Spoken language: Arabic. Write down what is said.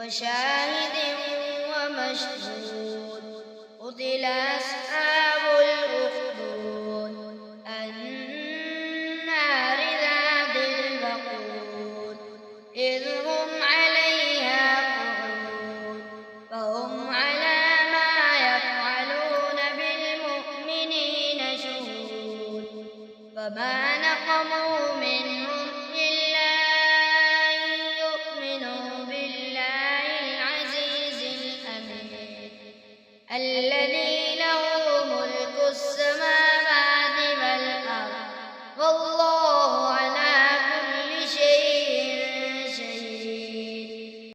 وشاهد ومشهود قتل أصحاب الأخدود النار ذات الوقود إذ هم عليها قعود فهم على ما يفعلون بالمؤمنين شهود فما نقموا منهم إلا أن يؤمنوا بالله العزيز الحميد الذي